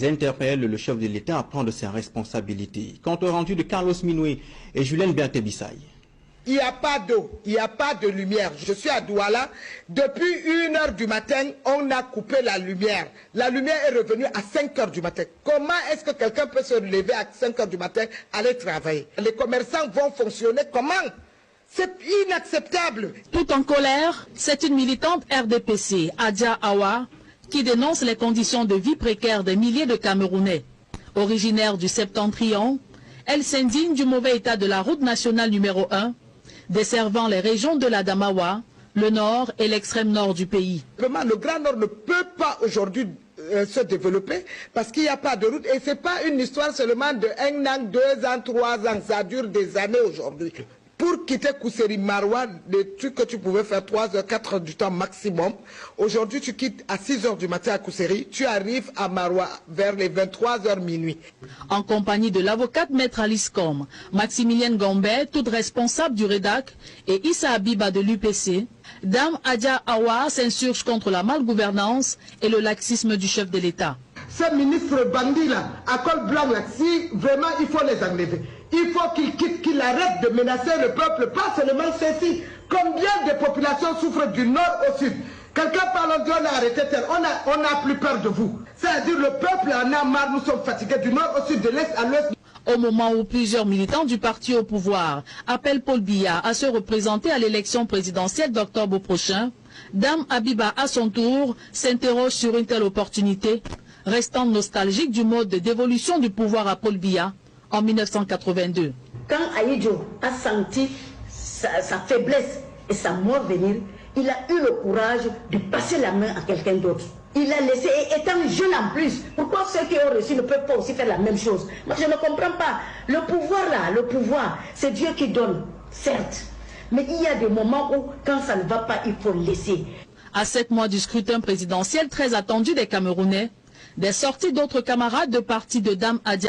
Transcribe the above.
Ils interpellent le chef de l'État à prendre ses responsabilités. Compte rendu de Carlos Minoué et Julien Berthe-Bissaï. Il n'y a pas d'eau, il n'y a pas de lumière. Je suis à Douala. Depuis 1 h du matin, on a coupé la lumière. La lumière est revenue à 5 h du matin. Comment est-ce que quelqu'un peut se lever à 5 h du matin, aller travailler? Les commerçants vont fonctionner comment? C'est inacceptable. Tout en colère, c'est une militante RDPC, Adja Awa, qui dénonce les conditions de vie précaires des milliers de Camerounais. Originaire du Septentrion, elle s'indigne du mauvais état de la route nationale numéro 1, desservant les régions de l'Adamawa, le nord et l'extrême nord du pays. Vraiment, le Grand Nord ne peut pas aujourd'hui se développer parce qu'il n'y a pas de route. Et ce n'est pas une histoire seulement de 1 an, 2 ans, 3 ans. Ça dure des années aujourd'hui. Pour quitter Kousséri Maroua, des trucs que tu pouvais faire 3 h, 4 h du temps maximum, aujourd'hui tu quittes à 6 h du matin à Kousséri, tu arrives à Maroua vers les 23 h minuit. En compagnie de l'avocate Maître Alice Com, Maximilienne Gambé, toute responsable du REDAC, et Issa Habiba de l'UPC, Dame Adja Awa s'insurge contre la malgouvernance et le laxisme du chef de l'État. Ces ministres bandits là, à col blanc là, si vraiment il faut les enlever. Il faut qu'ils quittent, qu'ils arrêtent de menacer le peuple, pas seulement ceci. Combien de populations souffrent du nord au sud? Quelqu'un parle de on a arrêté tel, on n'a plus peur de vous. C'est-à-dire le peuple en a marre, nous sommes fatigués du nord au sud, de l'est à l'ouest. Au moment où plusieurs militants du parti au pouvoir appellent Paul Biya à se représenter à l'élection présidentielle d'octobre prochain, Dame Habiba à son tour s'interroge sur une telle opportunité, restant nostalgique du mode de dévolution du pouvoir à Paul Biya en 1982. Quand Aïdjo a senti sa faiblesse et sa mort venir, il a eu le courage de passer la main à quelqu'un d'autre. Il a laissé, et étant jeune en plus, pourquoi ceux qui ont reçu ne peuvent pas aussi faire la même chose? Moi je ne comprends pas. Le pouvoir là, le pouvoir, c'est Dieu qui donne, certes. Mais il y a des moments où, quand ça ne va pas, il faut laisser. À 7 mois du scrutin présidentiel très attendu des Camerounais, des sorties d'autres camarades de parti de Dame Adja